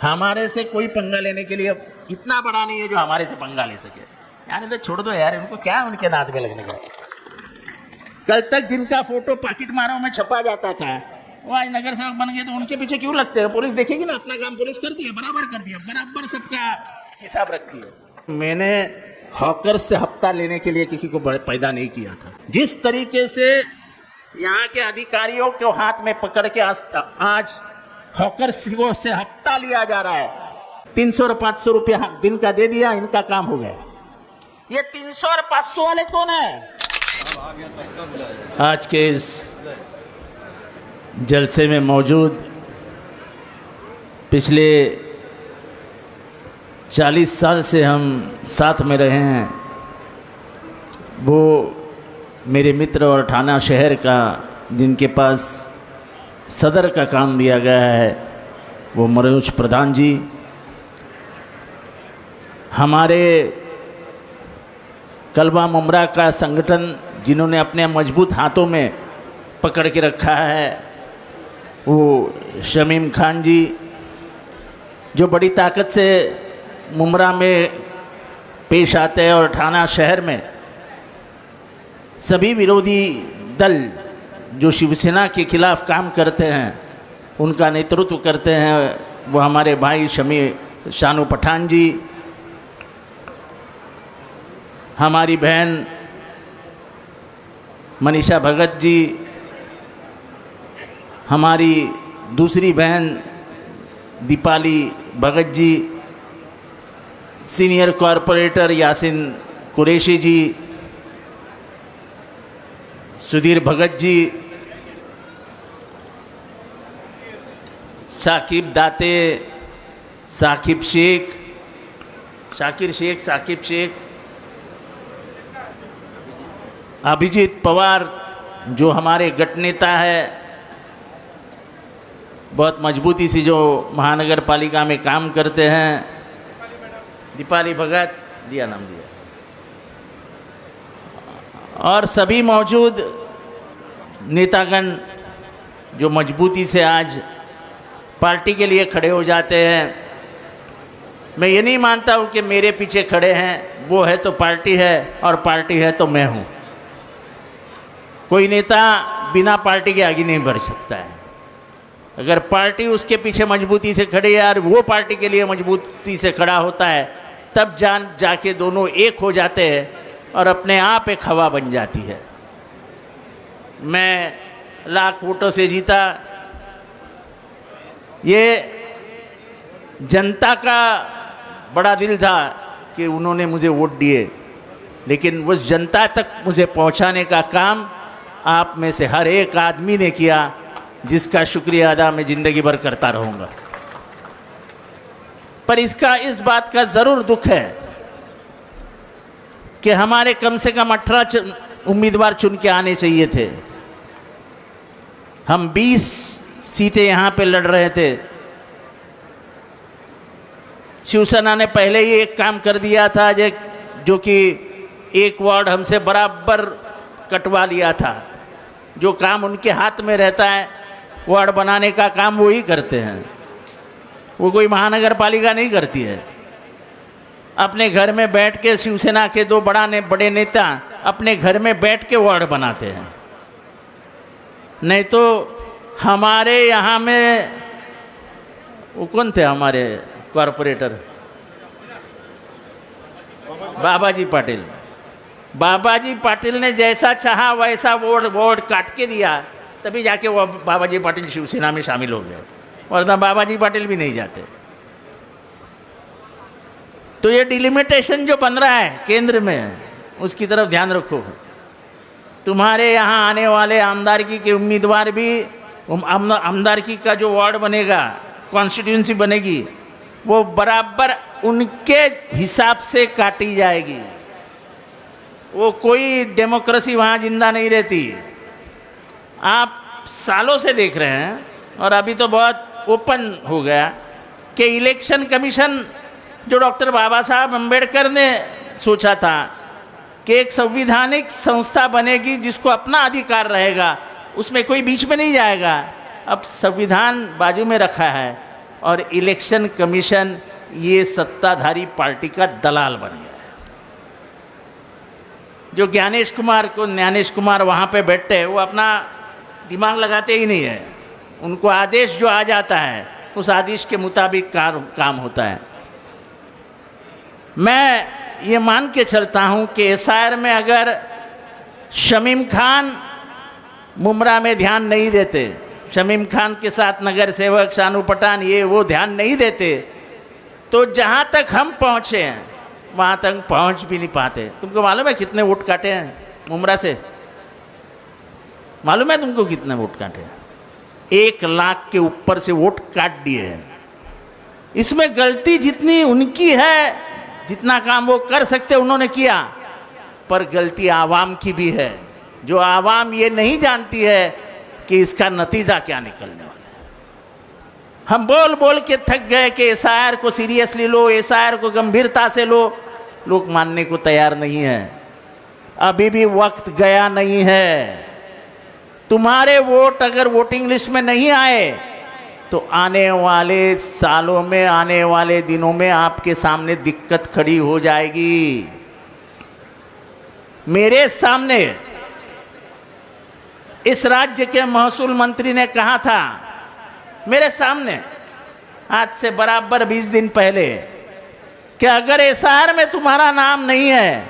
हमारे से कोई पंगा लेने के लिए इतना बड़ा नहीं है जो हमारे से पंगा ले सके। यानी तो छोड़ दो यार, उनको क्या उनके दांत में लगने का। कल तक जिनका फोटो पाकिट मारों में छपा जाता था वो आज नगर सेवक बन गए, तो उनके पीछे क्यों लगते हैं? पुलिस देखेगी ना, अपना काम पुलिस करती है, बराबर करती है, बराबर सबका हिसाब रखती है। मैंने हॉकर से हफ्ता लेने के लिए किसी को पैदा नहीं किया था। जिस तरीके से यहाँ के अधिकारियों को हाथ में पकड़ के आज हॉकर से हफ्ता लिया जा रहा है, 300 और 500 रुपया दिन का दे दिया, इनका काम हो गया। ये 300 और 500 वाले कौन है? आज के इस जलसे में मौजूद पिछले 40 साल से हम साथ में रहे हैं, वो मेरे मित्र और थाना शहर का जिनके पास सदर का काम दिया गया है, वो मनोज प्रधान जी, हमारे कलवा मुमरा का संगठन जिन्होंने अपने मजबूत हाथों में पकड़ के रखा है, वो शमीम खान जी, जो बड़ी ताकत से मुमरा में पेश आते हैं और थाना शहर में सभी विरोधी दल जो शिवसेना के खिलाफ काम करते हैं उनका नेतृत्व करते हैं, वो हमारे भाई शानू पठान जी, हमारी बहन मनीषा भगत जी, हमारी दूसरी बहन दीपाली भगत जी, सीनियर कॉरपोरेटर यासिन कुरैशी जी, सुधीर भगत जी, साकिब दाते, साकिब शेख, शाकिर शेख, साकिब शेख, अभिजीत पवार जो हमारे गट नेता है, बहुत मजबूती से जो महानगर पालिका में काम करते हैं, दीपाली भगत दिया नाम दिया, और सभी मौजूद नेतागण जो मजबूती से आज पार्टी के लिए खड़े हो जाते हैं। मैं ये नहीं मानता हूँ कि मेरे पीछे खड़े हैं वो है तो पार्टी है और पार्टी है तो मैं हूँ। कोई नेता बिना पार्टी के आगे नहीं बढ़ सकता है। अगर पार्टी उसके पीछे मजबूती से खड़ी है और वो पार्टी के लिए मजबूती से खड़ा होता है, तब जाके दोनों एक हो जाते हैं और अपने आप एक हवा बन जाती है। मैं लाख वोटों से जीता, ये जनता का बड़ा दिल था कि उन्होंने मुझे वोट दिए, लेकिन उस जनता तक मुझे पहुंचाने का काम आप में से हर एक आदमी ने किया, जिसका शुक्रिया अदा मैं ज़िंदगी भर करता रहूँगा। पर इस बात का ज़रूर दुख है कि हमारे कम से कम 18 उम्मीदवार चुन के आने चाहिए थे। हम 20 सीटें यहाँ पे लड़ रहे थे। शिवसेना ने पहले ही एक काम कर दिया था जो कि एक वार्ड हमसे बराबर कटवा लिया था। जो काम उनके हाथ में रहता है, वार्ड बनाने का काम वो ही करते हैं, वो कोई महानगर पालिका नहीं करती है। अपने घर में बैठ के शिवसेना के दो बड़े नेता अपने घर में बैठ के वार्ड बनाते हैं। नहीं तो हमारे यहाँ में वो कौन थे हमारे कॉरपोरेटर, बाबाजी पाटिल। बाबाजी पाटिल ने जैसा चाहा वैसा वोट काट के दिया, तभी जाके वो बाबाजी पाटिल शिवसेना में शामिल हो गए, वरना बाबाजी पाटिल भी नहीं जाते। तो ये डिलिमिटेशन जो बन रहा है केंद्र में, उसकी तरफ ध्यान रखो। तुम्हारे यहाँ आने वाले आमदारकी के उम्मीदवार भी, आमदारकी का जो वार्ड बनेगा, कॉन्स्टिट्यूंसी बनेगी, वो बराबर उनके हिसाब से काटी जाएगी। वो कोई डेमोक्रेसी वहाँ जिंदा नहीं रहती। आप सालों से देख रहे हैं, और अभी तो बहुत ओपन हो गया कि इलेक्शन कमीशन जो डॉक्टर बाबा साहब अम्बेडकर ने सोचा था कि एक संविधानिक संस्था बनेगी जिसको अपना अधिकार रहेगा, उसमें कोई बीच में नहीं जाएगा। अब संविधान बाजू में रखा है और इलेक्शन कमीशन ये सत्ताधारी पार्टी का दलाल बन गया है। जो ज्ञानेश कुमार वहाँ पे बैठते हैं, वो अपना दिमाग लगाते ही नहीं है। उनको आदेश जो आ जाता है उस आदेश के मुताबिक काम होता है। मैं ये मान के चलता हूँ कि एसआईआर में अगर शमीम खान मुमरा में ध्यान नहीं देते, शमीम खान के साथ नगर सेवक शानू पठान ये वो ध्यान नहीं देते, तो जहाँ तक हम पहुँचे हैं वहाँ तक पहुँच भी नहीं पाते। तुमको मालूम है कितने वोट काटे हैं मुमरा से? मालूम है तुमको कितने वोट काटे हैं? 1 लाख के ऊपर से वोट काट दिए हैं। इसमें गलती जितनी उनकी है, जितना काम वो कर सकते उन्होंने किया, पर गलती आवाम की भी है। जो आवाम ये नहीं जानती है कि इसका नतीजा क्या निकलने वाला है। हम बोल बोल के थक गए कि एसआईआर को सीरियसली लो, एसआईआर को गंभीरता से लो। लोग मानने को तैयार नहीं है। अभी भी वक्त गया नहीं है। तुम्हारे वोट अगर वोटिंग लिस्ट में नहीं आए तो आने वाले सालों में, आने वाले दिनों में आपके सामने दिक्कत खड़ी हो जाएगी। मेरे सामने इस राज्य के महसूल मंत्री ने कहा था, मेरे सामने आज से बराबर 20 दिन पहले, कि अगर एसआईआर में तुम्हारा नाम नहीं है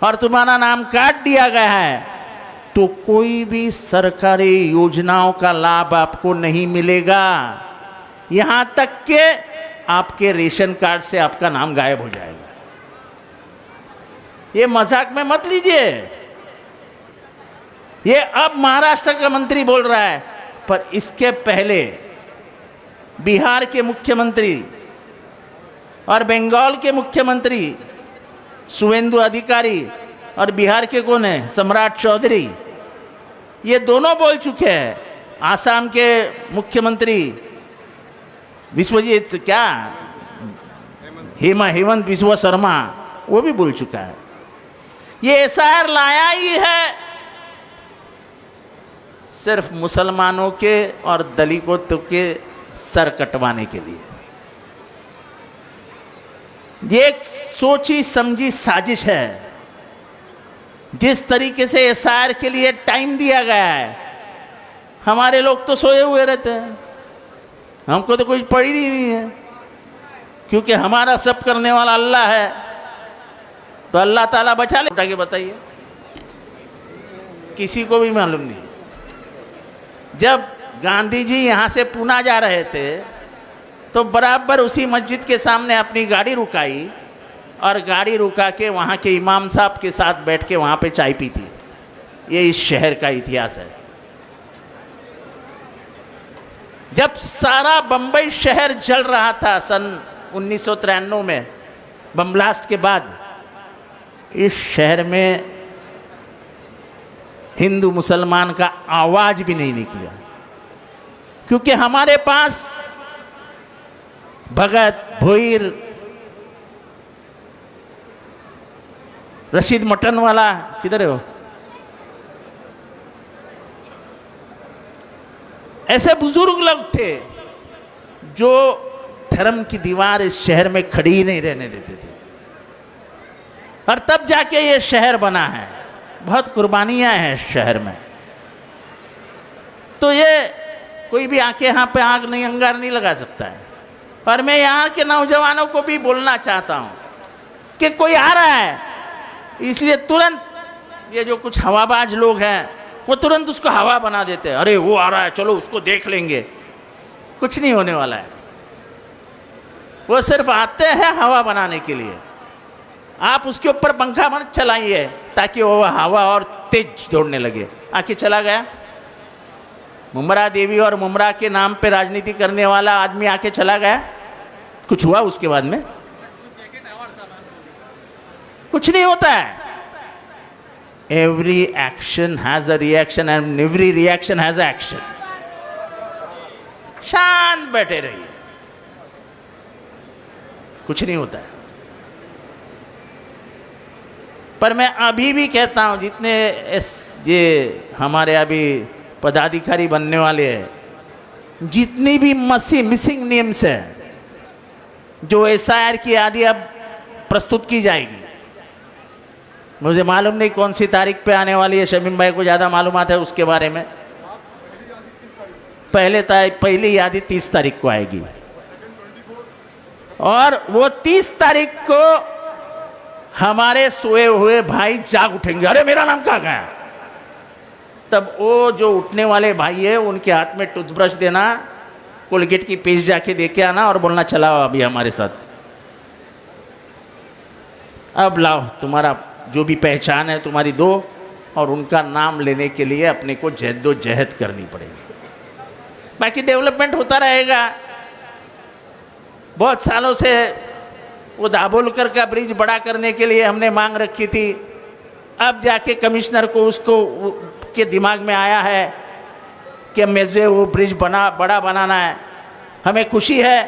और तुम्हारा नाम काट दिया गया है तो कोई भी सरकारी योजनाओं का लाभ आपको नहीं मिलेगा। यहां तक कि आपके रेशन कार्ड से आपका नाम गायब हो जाएगा। ये मजाक में मत लीजिए। ये अब महाराष्ट्र का मंत्री बोल रहा है, पर इसके पहले बिहार के मुख्यमंत्री और बंगाल के मुख्यमंत्री शुवेंदु अधिकारी और बिहार के कौन है, सम्राट चौधरी, ये दोनों बोल चुके हैं। आसाम के मुख्यमंत्री विश्वजीत क्या हेमंत बिस्वा शर्मा, वो भी बोल चुका है। ये एसआईआर लाया ही है सिर्फ मुसलमानों के और दलितों के सर कटवाने के लिए। ये एक सोची समझी साजिश है। जिस तरीके से एसआईआर के लिए टाइम दिया गया है, हमारे लोग तो सोए हुए रहते हैं। हमको तो कोई पड़ी नहीं है, क्योंकि हमारा सब करने वाला अल्लाह है। तो अल्लाह ताला बचा ले। उठा के बताइए, किसी को भी मालूम नहीं। जब गांधी जी यहाँ से पूना जा रहे थे तो बराबर उसी मस्जिद के सामने अपनी गाड़ी रुकाई और गाड़ी रुका के वहाँ के इमाम साहब के साथ बैठ के वहाँ पे चाय पी थी। ये इस शहर का इतिहास है। जब सारा बंबई शहर जल रहा था सन 1993 में बम ब्लास्ट के बाद, इस शहर में हिंदू मुसलमान का आवाज भी नहीं निकला, क्योंकि हमारे पास भगत, भोईर, रशीद मटन वाला, किधर है वो, ऐसे बुजुर्ग लोग थे जो धर्म की दीवार इस शहर में खड़ी ही नहीं रहने देते थे। और तब जाके ये शहर बना है। बहुत कुर्बानियां हैं इस शहर में। तो ये कोई भी आके यहाँ पे आग नहीं, अंगार नहीं लगा सकता है। पर मैं यहाँ के नौजवानों को भी बोलना चाहता हूँ कि कोई आ रहा है, इसलिए तुरंत ये जो कुछ हवाबाज लोग हैं वो तुरंत उसको हवा बना देते हैं। अरे वो आ रहा है, चलो उसको देख लेंगे। कुछ नहीं होने वाला है। वो सिर्फ आते हैं हवा बनाने के लिए। आप उसके ऊपर पंखा मत चलाइए ताकि वो हवा और तेज दौड़ने लगे। आके चला गया। मुमरा देवी और मुमरा के नाम पे राजनीति करने वाला आदमी आके चला गया। कुछ हुआ उसके बाद में? कुछ नहीं होता है। Every action has a reaction and every reaction has a action. शांत बैठे रहिए, कुछ नहीं होता है। पर मैं अभी भी कहता हूं, जितने ये हमारे अभी पदाधिकारी बनने वाले हैं, जितनी भी मिसिंग नेम्स है जो एसआईआर की आदि अब प्रस्तुत की जाएगी, मुझे मालूम नहीं कौन सी तारीख पे आने वाली है, शमीम भाई को ज़्यादा मालूमात है उसके बारे में। पहली यादी 30 तारीख को आएगी और वो 30 तारीख को हमारे सोए हुए भाई जाग उठेंगे, अरे मेरा नाम कहाँ गया। तब वो जो उठने वाले भाई है उनके हाथ में टूथब्रश देना, कोलगेट की पेस्ट जाके दे के आना और बोलना चलाओ अभी हमारे साथ, अब लाओ तुम्हारा जो भी पहचान है तुम्हारी दो, और उनका नाम लेने के लिए अपने को जहद करनी पड़ेगी। बाकी डेवलपमेंट होता रहेगा। बहुत सालों से वो दाभोलकर का ब्रिज बड़ा करने के लिए हमने मांग रखी थी, अब जाके कमिश्नर को उसको के दिमाग में आया है कि मुझे वो ब्रिज बड़ा बनाना है। हमें खुशी है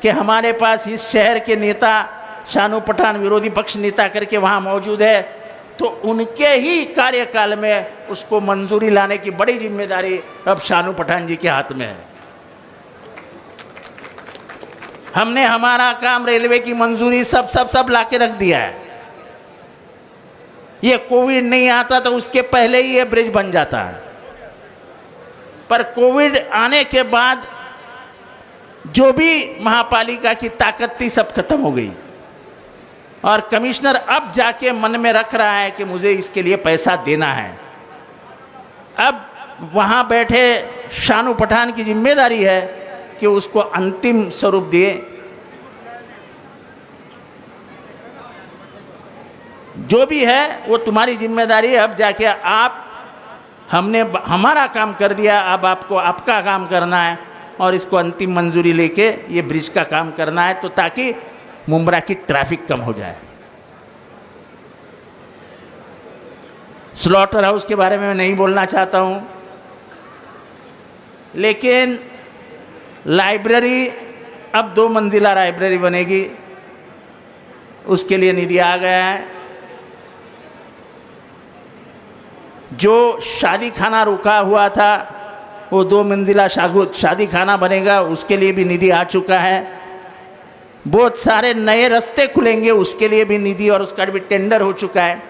कि हमारे पास इस शहर के नेता शानू पठान विरोधी पक्ष नेता करके वहाँ मौजूद है, तो उनके ही कार्यकाल में उसको मंजूरी लाने की बड़ी जिम्मेदारी अब शानू पठान जी के हाथ में है। हमने हमारा काम रेलवे की मंजूरी सब ला के रख दिया है। ये कोविड नहीं आता तो उसके पहले ही ये ब्रिज बन जाता है, पर कोविड आने के बाद जो भी महापालिका की ताकत थी सब खत्म हो गई, और कमिश्नर अब जाके मन में रख रहा है कि मुझे इसके लिए पैसा देना है। अब वहाँ बैठे शानू पठान की जिम्मेदारी है कि उसको अंतिम स्वरूप दिए। जो भी है वो तुम्हारी जिम्मेदारी है। अब जाके हमने हमारा काम कर दिया, अब आपको आपका काम करना है और इसको अंतिम मंजूरी लेके ये ब्रिज का काम करना है, तो ताकि मुंब्रा की ट्रैफिक कम हो जाए। स्लॉटर हाउस के बारे में मैं नहीं बोलना चाहता हूं, लेकिन लाइब्रेरी, अब 2 मंजिला लाइब्रेरी बनेगी, उसके लिए निधि आ गया है। जो शादी खाना रुका हुआ था वो 2 मंजिला शादी खाना बनेगा, उसके लिए भी निधि आ चुका है। बहुत सारे नए रास्ते खुलेंगे, उसके लिए भी निधि और उसका भी टेंडर हो चुका है।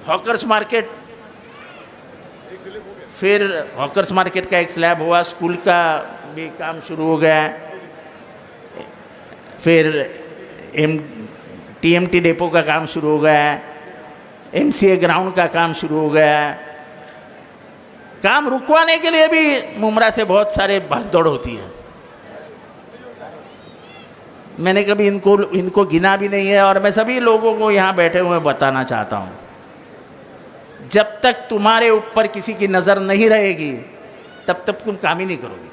हॉकर्स मार्केट, फिर हॉकर्स मार्केट का एक स्लैब हुआ, स्कूल का भी काम शुरू हो गया है, फिर TMT डेपो का काम शुरू हो गया है, MCA ग्राउंड का काम शुरू हो गया है। काम रुकवाने के लिए भी मुंब्रा से बहुत सारे भागदौड़ होती है। मैंने कभी इनको गिना भी नहीं है, और मैं सभी लोगों को यहाँ बैठे हुए बताना चाहता हूँ, जब तक तुम्हारे ऊपर किसी की नज़र नहीं रहेगी तब तक तुम काम ही नहीं करोगे।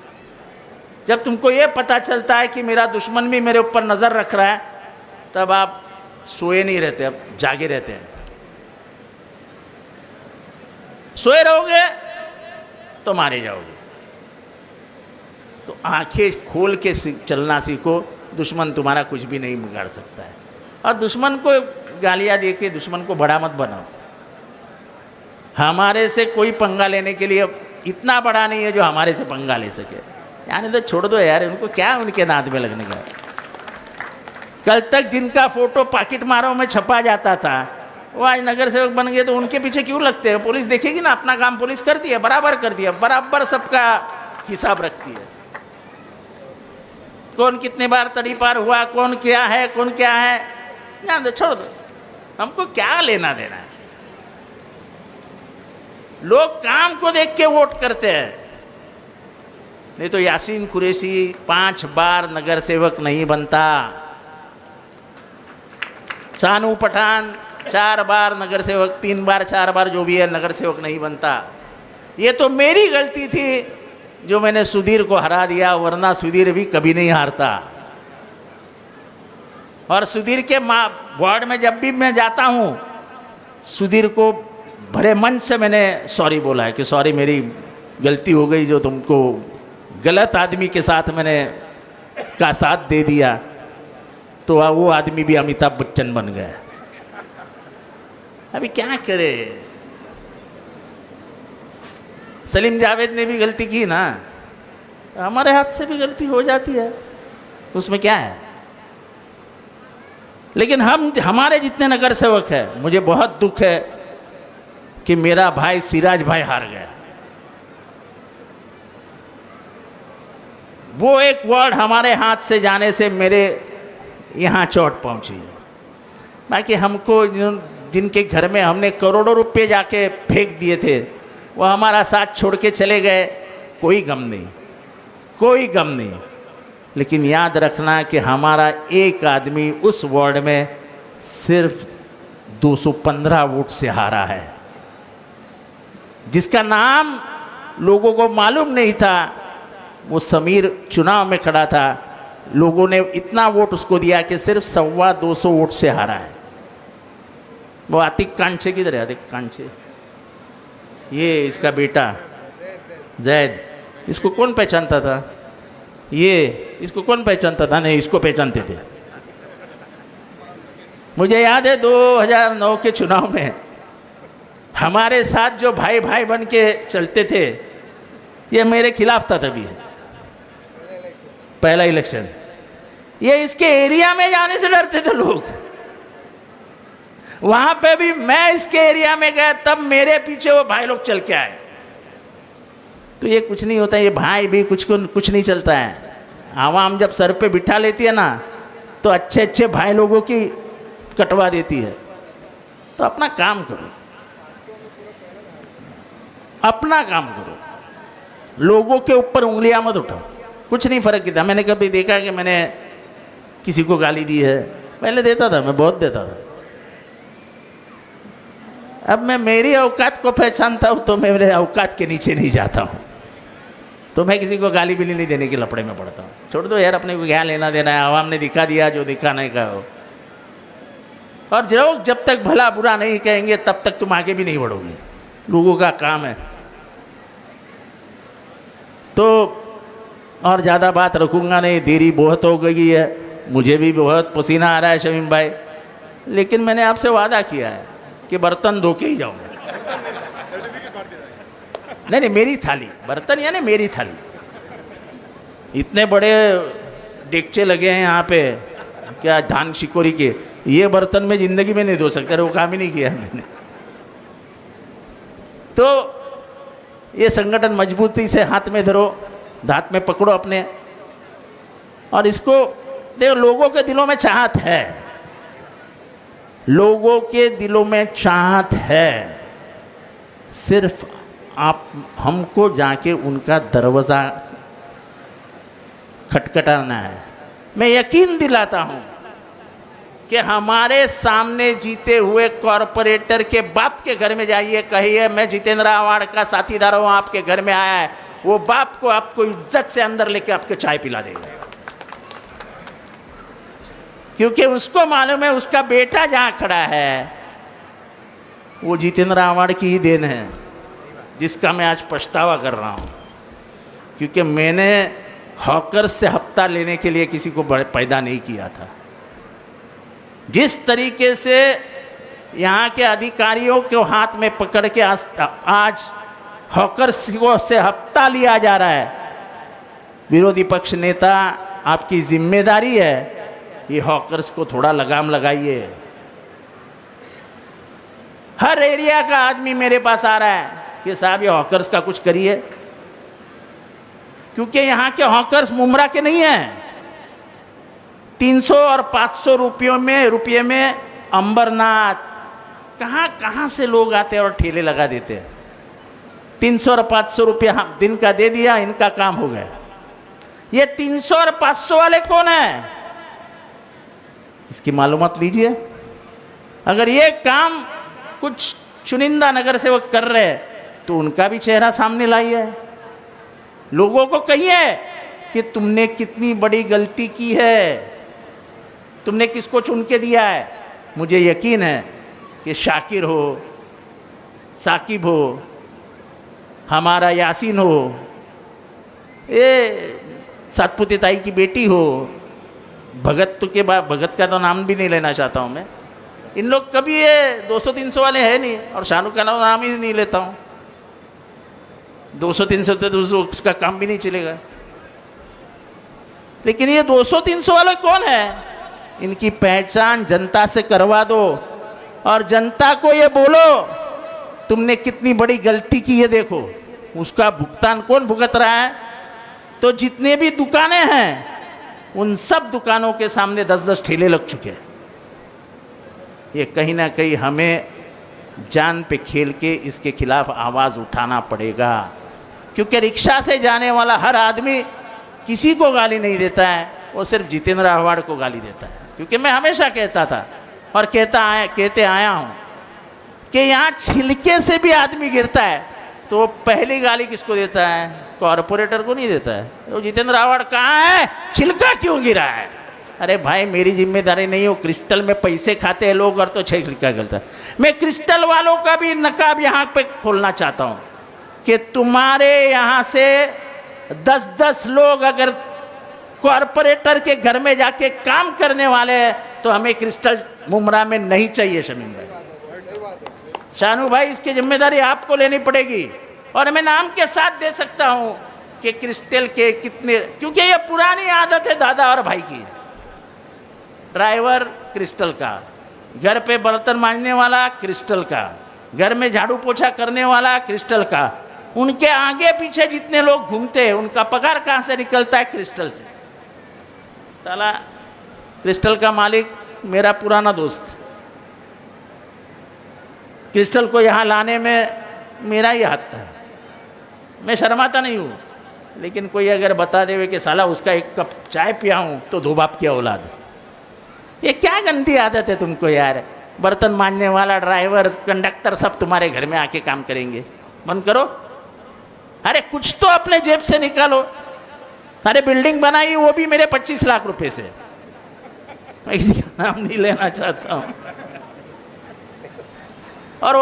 जब तुमको ये पता चलता है कि मेरा दुश्मन भी मेरे ऊपर नज़र रख रहा है, तब आप सोए नहीं रहते, अब जागे रहते हैं। सोए रहोगे तो मारे जाओगे। तो आंखें खोल के चलना सीखो, दुश्मन तुम्हारा कुछ भी नहीं बिगाड़ सकता है। और दुश्मन को गालियां दे के दुश्मन को बड़ा मत बनाओ। हमारे से कोई पंगा लेने के लिए इतना बड़ा नहीं है जो हमारे से पंगा ले सके, यानी तो छोड़ दो यार, उनको क्या उनके नाद में लगने का। कल तक जिनका फोटो पाकिट मारों में छपा जाता था वो आज नगर सेवक बन गए, तो उनके पीछे क्यों लगते हैं? पुलिस देखेगी ना, अपना काम पुलिस करती है, बराबर करती है, बराबर सबका हिसाब रखती है। कौन कितने बार तड़ी पार हुआ, कौन क्या है, कौन क्या है, जान दो, छोड़ दो, हमको क्या लेना देना है। लोग काम को देख के वोट करते हैं, नहीं तो यासीन कुरैशी 5 बार नगर सेवक नहीं बनता, शानू पठान 4 बार नगर सेवक, 3 बार 4 बार जो भी है नगर सेवक नहीं बनता। ये तो मेरी गलती थी जो मैंने सुधीर को हरा दिया, वरना सुधीर भी कभी नहीं हारता। और सुधीर के वार्ड में जब भी मैं जाता हूँ, सुधीर को भरे मन से मैंने सॉरी बोला है कि सॉरी मेरी गलती हो गई, जो तुमको गलत आदमी के साथ मैंने का साथ दे दिया, तो वो आदमी भी अमिताभ बच्चन बन गया। अभी क्या करे, सलीम जावेद ने भी गलती की ना, हमारे हाथ से भी गलती हो जाती है, उसमें क्या है। लेकिन हमारे जितने नगर सेवक है, मुझे बहुत दुख है कि मेरा भाई सिराज भाई हार गया। वो एक वर्ड हमारे हाथ से जाने से मेरे यहाँ चोट पहुंची। बाकी हमको जिनके घर में हमने करोड़ों रुपए जाके फेंक दिए थे, वो हमारा साथ छोड़ के चले गए, कोई गम नहीं, कोई गम नहीं। लेकिन याद रखना कि हमारा एक आदमी उस वार्ड में सिर्फ 215 वोट से हारा है, जिसका नाम लोगों को मालूम नहीं था। वो समीर चुनाव में खड़ा था, लोगों ने इतना वोट उसको दिया कि सिर्फ 225 वोट से हारा है। वो आतिक कांचे किधर है? आतिक कांचे, ये इसका बेटा जैद, इसको कौन पहचानता था? ये इसको कौन पहचानता था? नहीं, इसको पहचानते थे। मुझे याद है 2009 के चुनाव में हमारे साथ जो भाई भाई बन के चलते थे, ये मेरे खिलाफ था तभी, पहला इलेक्शन। ये इसके एरिया में जाने से डरते थे लोग। वहां पे भी मैं इसके एरिया में गया, तब मेरे पीछे वो भाई लोग चल के आए। तो ये कुछ नहीं होता, ये भाई भी कुछ नहीं चलता है। आवाम जब सर पे बिठा लेती है ना, तो अच्छे अच्छे भाई लोगों की कटवा देती है। तो अपना काम करो, अपना काम करो, लोगों के ऊपर उंगलियां मत उठाओ, कुछ नहीं फर्क किया। मैंने कभी देखा कि मैंने किसी को गाली दी है? पहले देता था, मैं बहुत देता था। अब मैं मेरी औकात को पहचानता हूं, तो मैं मेरे औकात के नीचे नहीं जाता हूं। तो मैं किसी को गाली भी नहीं देने के लपड़े में पड़ता हूँ। छोड़ दो यार, अपने को क्या लेना देना है। आवाम ने दिखा दिया जो दिखाने का हो। और लोग जब तक भला बुरा नहीं कहेंगे, तब तक तुम आगे भी नहीं बढ़ोगे। लोगों का काम है। तो और ज़्यादा बात रखूँगा नहीं, देरी बहुत हो गई है, मुझे भी बहुत पसीना आ रहा है शमीम भाई। लेकिन मैंने आपसे वादा किया है कि बर्तन धो के ही जाऊँगा। नहीं, मेरी थाली, बर्तन यानी मेरी थाली। इतने बड़े डेगचे लगे हैं यहाँ पे, क्या धान शिकोरी के, ये बर्तन में जिंदगी में नहीं धो सकता, वो काम ही नहीं किया मैंने। तो ये संगठन मजबूती से हाथ में धरो, हाथ में पकड़ो अपने, और इसको देखो। लोगों के दिलों में चाहत है, लोगों के दिलों में चाहत है। सिर्फ आप हमको जाके उनका दरवाज़ा खटखटाना है। मैं यकीन दिलाता हूं कि हमारे सामने जीते हुए कॉरपोरेटर के बाप के घर में जाइए, कहिए मैं जितेंद्र आवाड़ का साथीदार हूं, आपके घर में आया है। वो बाप को आपको इज्जत से अंदर लेके आपके चाय पिला देगा, क्योंकि उसको मालूम है उसका बेटा जहां खड़ा है वो जितेंद्र आवाड़ की ही देन है, जिसका मैं आज पछतावा कर रहा हूं। क्योंकि मैंने हॉकर्स से हफ्ता लेने के लिए किसी को पैदा नहीं किया था। जिस तरीके से यहाँ के अधिकारियों को हाथ में पकड़ के आज हॉकर्स को से हफ्ता लिया जा रहा है, विरोधी पक्ष नेता आपकी जिम्मेदारी है, ये हॉकर्स को थोड़ा लगाम लगाइए। हर एरिया का आदमी मेरे पास आ रहा है कि साहब ये हॉकर्स का कुछ करिए, क्योंकि यहाँ के हॉकर्स मुमरा के नहीं हैं। 300 और 500 रुपये में अंबरनाथ, कहाँ से लोग आते हैं और ठेले लगा देते हैं। 300 और 500 रुपये दिन का दे दिया, इनका काम हो गया। ये 300 और 500 वाले कौन है, इसकी मालूमात लीजिए। अगर ये काम कुछ चुनिंदा नगर सेवक कर रहे हैं, तो उनका भी चेहरा सामने लाइए। लोगों को कहिए कि तुमने कितनी बड़ी गलती की है, तुमने किसको चुन के दिया है। मुझे यकीन है कि शाकिर हो, साकिब हो, हमारा यासीन हो, ये सातपुते ताई की बेटी हो, भगत के बाद भगत का तो नाम भी नहीं लेना चाहता हूँ मैं। इन लोग कभी ये 200-300 वाले हैं नहीं, और शानू का नाम ही नहीं लेता हूँ। 200-300 तो उसका काम भी नहीं चलेगा। लेकिन ये 200-300 वाले कौन है? इनकी पहचान जनता से करवा दो और जनता को ये बोलो तुमने कितनी बड़ी गलती की है, देखो उसका भुगतान कौन भुगत रहा है। तो जितने भी दुकानें हैं उन सब दुकानों के सामने 10-10 ठेले लग चुके हैं। ये कहीं ना कहीं हमें जान पे खेल के इसके खिलाफ आवाज़ उठाना पड़ेगा, क्योंकि रिक्शा से जाने वाला हर आदमी किसी को गाली नहीं देता है, वो सिर्फ जितेंद्र आह्वाड़ को गाली देता है। क्योंकि मैं हमेशा कहता था और कहते आया हूँ कि यहाँ छिलके से भी आदमी गिरता है तो पहली गाली किसको देता है? कॉरपोरेटर को नहीं देता है। तो जितेंद्र आह्वाड़ कहाँ है, छिलका क्यों गिरा है? अरे भाई मेरी जिम्मेदारी नहीं हो, क्रिस्टल में पैसे खाते हैं लोग और तो छिलका गिरता है। मैं क्रिस्टल वालों का भी नकाब यहाँ पे खोलना चाहता हूँ कि तुम्हारे यहाँ से 10-10 लोग अगर कॉरपोरेटर के घर में जाके काम करने वाले हैं तो हमें क्रिस्टल मुमरा में नहीं चाहिए। शमीम भाई, शानू भाई, इसकी जिम्मेदारी आपको लेनी पड़ेगी। और मैं नाम के साथ दे सकता हूं कि क्रिस्टल के कितने, क्योंकि ये पुरानी आदत है दादा और भाई की। ड्राइवर क्रिस्टल का, घर पे बर्तन मांजने वाला क्रिस्टल का, घर में झाड़ू पोछा करने वाला क्रिस्टल का, उनके आगे पीछे जितने लोग घूमते हैं उनका पगार कहां से निकलता है? क्रिस्टल से। साला क्रिस्टल का मालिक मेरा पुराना दोस्त, क्रिस्टल को यहाँ लाने में मेरा ही हाथ था। मैं शर्माता नहीं हूँ, लेकिन कोई अगर बता देवे कि साला उसका एक कप चाय पिया हूँ तो दो बाप की औलाद। ये क्या गंदी आदत है तुमको यार? बर्तन मांजने वाला, ड्राइवर, कंडक्टर सब तुम्हारे घर में आके काम करेंगे, बंद करो। अरे कुछ तो अपने जेब से निकालो। अरे बिल्डिंग बनाई वो भी मेरे 25 लाख रुपए से, मैं इसका नाम नहीं लेना चाहता हूँ। और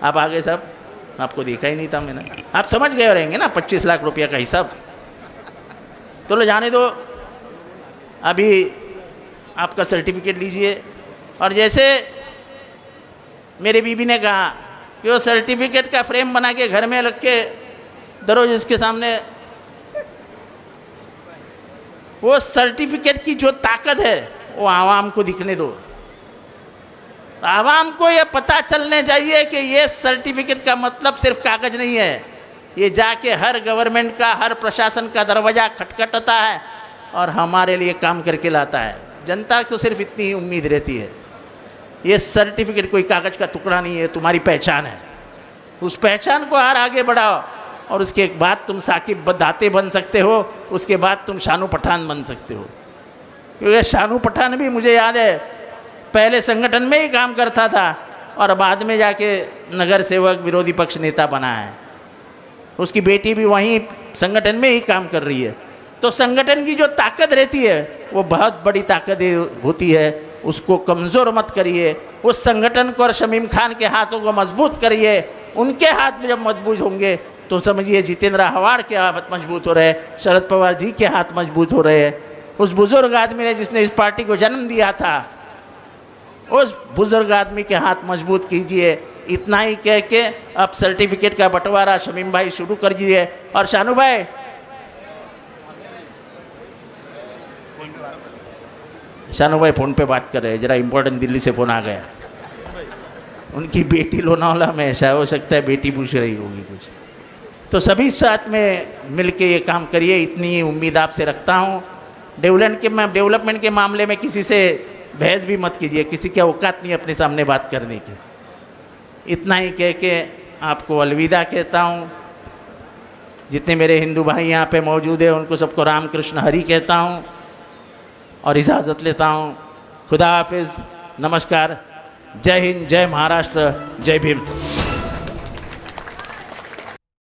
आप आगे सब, आपको देखा ही नहीं था मैंने, आप समझ गए रहेंगे ना 25 लाख रुपया का हिसाब। तो लो जाने दो, अभी आपका सर्टिफिकेट लीजिए। और जैसे मेरी बीबी ने कहा कि वो सर्टिफिकेट का फ्रेम बना के घर में रख के दरोज उसके सामने, वो सर्टिफिकेट की जो ताकत है वो आवाम को दिखने दो। तो आवाम को ये पता चलने चाहिए कि ये सर्टिफिकेट का मतलब सिर्फ कागज नहीं है, ये जाके हर गवर्नमेंट का, हर प्रशासन का दरवाजा खटखटाता है और हमारे लिए काम करके लाता है। जनता को सिर्फ इतनी ही उम्मीद रहती है, ये सर्टिफिकेट कोई कागज का टुकड़ा नहीं है, तुम्हारी पहचान है। उस पहचान को और आगे बढ़ाओ और उसके बाद तुम साकिब दाते बन सकते हो, उसके बाद तुम शानू पठान बन सकते हो। क्योंकि शानू पठान भी मुझे याद है पहले संगठन में ही काम करता था और बाद में जाके नगर सेवक, विरोधी पक्ष नेता बना है। उसकी बेटी भी वहीं संगठन में ही काम कर रही है। तो संगठन की जो ताकत रहती है वो बहुत बड़ी ताकत होती है, उसको कमज़ोर मत करिए। उस संगठन को और शमीम खान के हाथों को मजबूत करिए। उनके हाथ में जब मजबूत होंगे तो समझिए जितेंद्र आह्वाड़ के हाथ मजबूत हो रहे हैं, शरद पवार जी के हाथ मजबूत हो रहे हैं। उस बुजुर्ग आदमी ने जिसने इस पार्टी को जन्म दिया था, उस बुजुर्ग आदमी के हाथ मजबूत कीजिए। इतना ही कह के अब सर्टिफिकेट का बंटवारा शमीम भाई शुरू कर दीजिए। और शानू भाई, शानू भाई फ़ोन पे बात कर रहे हैं, ज़रा इम्पोर्टेंट दिल्ली से फ़ोन आ गया। उनकी बेटी लोनावाला में ऐसा हो सकता है बेटी पूछ रही होगी कुछ। तो सभी साथ में मिलके ये काम करिए, इतनी उम्मीद आपसे रखता हूँ। डेवलपमेंट के मामले में किसी से बहस भी मत कीजिए, किसी की औकात नहीं अपने सामने बात करने की। इतना ही कह के आपको अलविदा कहता हूँ। जितने मेरे हिंदू भाई यहाँ पे मौजूद हैं उनको सबको राम कृष्ण हरि कहता हूँ और इजाज़त लेता हूँ। खुदा हाफिज़, नमस्कार, जय हिंद, जय महाराष्ट्र, जय भीम।